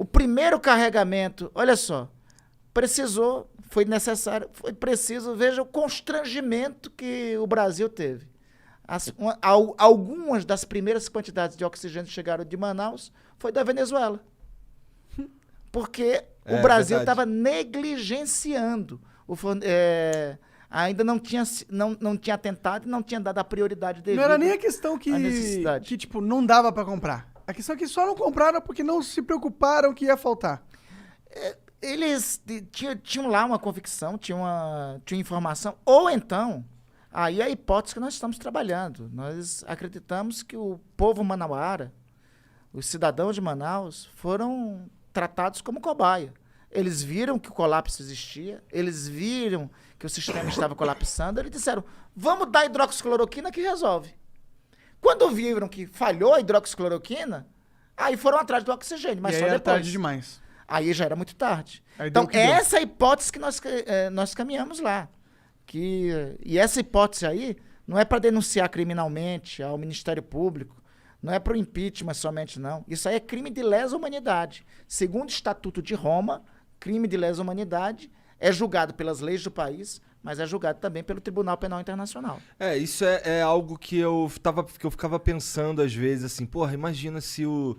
primeiro carregamento, olha só, foi necessário, foi preciso, veja o constrangimento que o Brasil teve. Algumas das primeiras quantidades de oxigênio que chegaram de Manaus foi da Venezuela. Porque o Brasil estava negligenciando. Ainda não tinha tentado e não tinha dado a prioridade devida. Não era nem a questão que tipo, não dava pra comprar. A questão é que só não compraram porque não se preocuparam que ia faltar. Eles tinham lá uma convicção, tinham informação, ou então, aí é a hipótese que nós estamos trabalhando. Nós acreditamos que o povo manauara, os cidadãos de Manaus, foram tratados como cobaia. Eles viram que o colapso existia, eles viram que o sistema estava colapsando, eles disseram, vamos dar hidroxicloroquina que resolve. Quando viram que falhou a hidroxicloroquina, aí foram atrás do oxigênio, mas e só aí depois. Era tarde demais. Aí já era muito tarde. Então, essa é a hipótese que nós caminhamos lá. E essa hipótese aí não é para denunciar criminalmente ao Ministério Público, não é para o impeachment somente, não. Isso aí é crime de lesa humanidade. Segundo o Estatuto de Roma, crime de lesa humanidade é julgado pelas leis do país, mas é julgado também pelo Tribunal Penal Internacional. Isso é algo que eu ficava pensando às vezes, assim, porra, imagina se o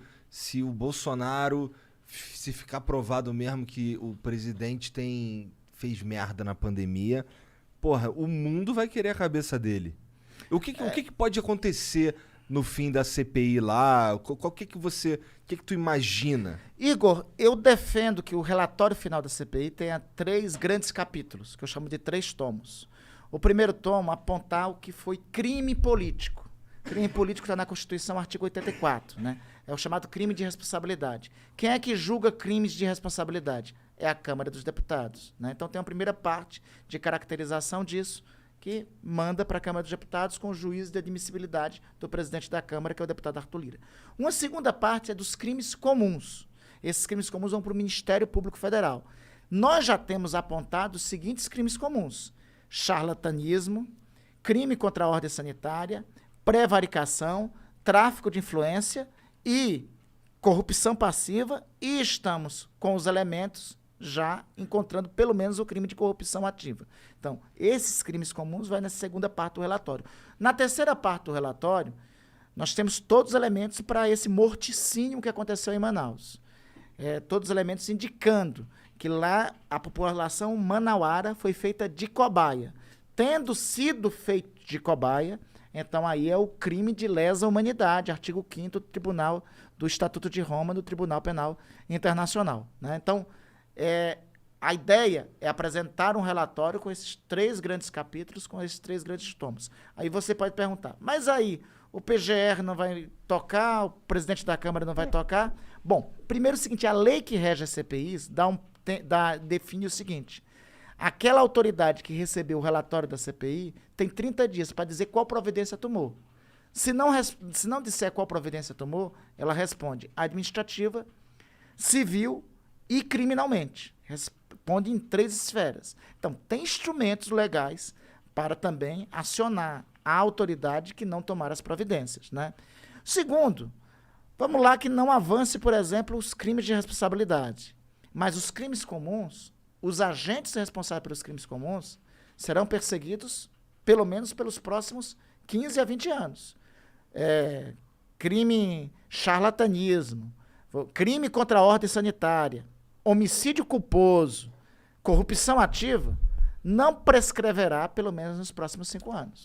Bolsonaro, se ficar provado mesmo que o presidente fez merda na pandemia, porra, o mundo vai querer a cabeça dele. O que pode acontecer no fim da CPI lá? O que tu imagina? Igor, eu defendo que o relatório final da CPI tenha 3 grandes capítulos, que eu chamo de 3 tomos. O primeiro tomo apontar o que foi crime político. Crime político está na Constituição, artigo 84, né? É o chamado crime de responsabilidade. Quem é que julga crimes de responsabilidade? É a Câmara dos Deputados, né? Então tem uma primeira parte de caracterização disso, que manda para a Câmara dos Deputados com o juízo de admissibilidade do presidente da Câmara, que é o deputado Arthur Lira. Uma segunda parte é dos crimes comuns. Esses crimes comuns vão para o Ministério Público Federal. Nós já temos apontado os seguintes crimes comuns: charlatanismo, crime contra a ordem sanitária, prevaricação, tráfico de influência e corrupção passiva, e estamos com os elementos já encontrando pelo menos o crime de corrupção ativa. Então, esses crimes comuns vai nessa segunda parte do relatório. Na terceira parte do relatório, nós temos todos os elementos para esse morticínio que aconteceu em Manaus. Todos os elementos indicando que lá a população manauara foi feita de cobaia. Tendo sido feito de cobaia, então aí é o crime de lesa humanidade, artigo 5º do Estatuto de Roma, do Tribunal Penal Internacional, né? Então, a ideia é apresentar um relatório com esses 3 grandes capítulos, com esses 3 grandes tomos. Aí você pode perguntar, mas aí o PGR não vai tocar, o presidente da Câmara não vai tocar? Bom, primeiro é o seguinte, a lei que rege as CPIs define o seguinte: aquela autoridade que recebeu o relatório da CPI tem 30 dias para dizer qual providência tomou. Se não disser qual providência tomou, ela responde administrativa, civil e criminalmente. Responde em 3 esferas. Então, tem instrumentos legais para também acionar a autoridade que não tomar as providências, né? Segundo, vamos lá que não avance, por exemplo, os crimes de responsabilidade. Mas os crimes comuns, os agentes responsáveis pelos crimes comuns, serão perseguidos pelo menos pelos próximos 15 a 20 anos. Crime charlatanismo, crime contra a ordem sanitária, homicídio culposo, corrupção ativa, não prescreverá pelo menos nos próximos 5 anos.